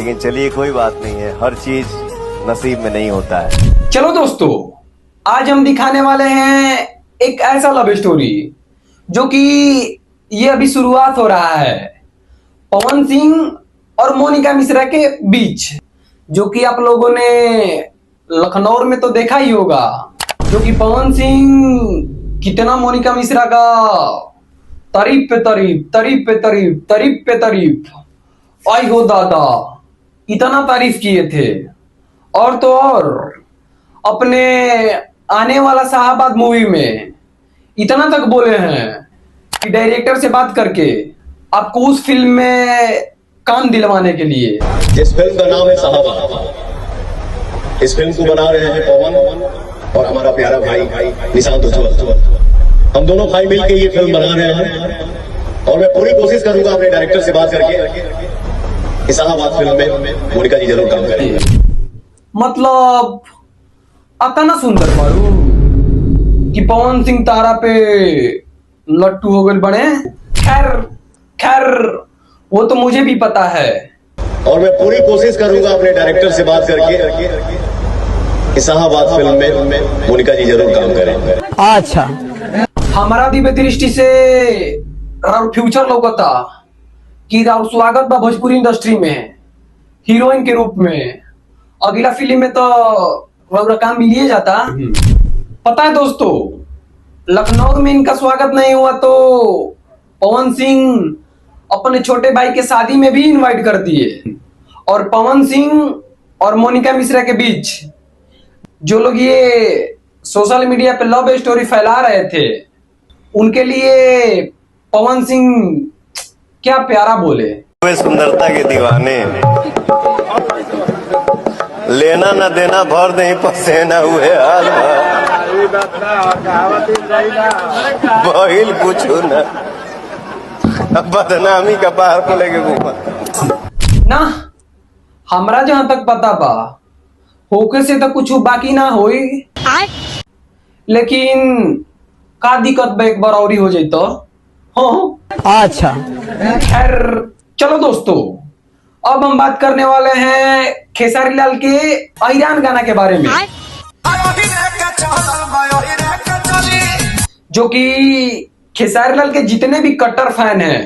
लेकिन चलिए कोई बात नहीं है, हर चीज नसीब में नहीं होता है। चलो दोस्तों, आज हम दिखाने वाले हैं एक ऐसा लव स्टोरी जो कि ये अभी शुरुआत हो रहा है पवन सिंह और मोनिका मिश्रा के बीच, जो कि आप लोगों ने लखनऊ में तो देखा ही होगा, जो कि पवन सिंह कितना मोनिका मिश्रा का तारीफ पे तारीफ, तारीफ पे तारीफ, तारीफ पे तारीफ, आई हो दादा, इतना तारीफ किए थे। और तो और अपने आने वाला शाहबाद मूवी में इतना तक बोले हैं कि डायरेक्टर से बात करके आपको उस फिल्म में काम दिलवाने के लिए। जिस फिल्म का नाम है साहब, इस फिल्म को बना रहे हैं पवन और हमारा प्यारा भाई निशांत उज्ज्वल। हम दोनों भाई मिलकर ये फिल्म बना रहे हैं और मैं पूरी कोशिश करूंगा अपने डायरेक्टर से बात करके इस्लामाबाद फिल्म में मोनिका जी जरूर काम करेंगे। मतलब अतना सुंदर मारू कि पवन सिंह तारा पे लट्टू हो गए बने। खैर खैर वो तो मुझे भी पता है और मैं पूरी कोशिश करूंगा अपने डायरेक्टर से बात करके इस्लामाबाद फिल्म में मोनिका जी जरूर काम करेंगे। अच्छा, हमारा दिव्य दृष्टि से फ्यूचर लौकता कि राव स्वागत बा भोजपुरी इंडस्ट्री में हीरोइन के रूप में। अगला फिल्म में तो रौरा काम मिलिए जाता। पता है दोस्तों, लखनऊ में इनका स्वागत नहीं हुआ तो पवन सिंह अपने छोटे भाई के शादी में भी इनवाइट कर दिए। और पवन सिंह और मोनिका मिश्रा के बीच जो लोग ये सोशल मीडिया पे लव स्टोरी फैला रहे थे, उनके लिए पवन सिंह क्या प्यारा बोले। वे सुंदरता के दीवाने, लेना न देना भर नहीं पसेना हुए हाल बहिल कुछ न, बदनामी का पार को लेके घूमा ना। हमरा जहां तक पता बा होके से तो कुछ बाकी ना होई, लेकिन का दिक्कत बा एक बार और हो जाए तो। हाँ अच्छा, खैर चलो दोस्तों, अब हम बात करने वाले हैं खेसारी लाल के अहिरान गाना के बारे में, जो कि खेसारी लाल के जितने भी कट्टर फैन हैं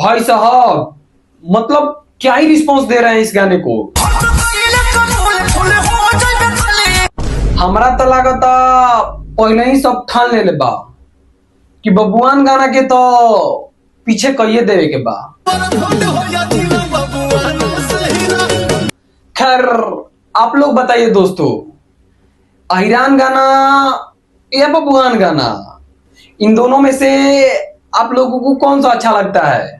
भाई साहब, मतलब क्या ही रिस्पांस दे रहे हैं इस गाने को। हमरा तो लागता पहले ही सब ठान ले बा कि बबुआन गाना के तो पीछे कहिए देवे के बा। खैर आप लोग बताइए दोस्तों, अहिरान गाना या बबुआन गाना, इन दोनों में से आप लोगों को कौन सा अच्छा लगता है?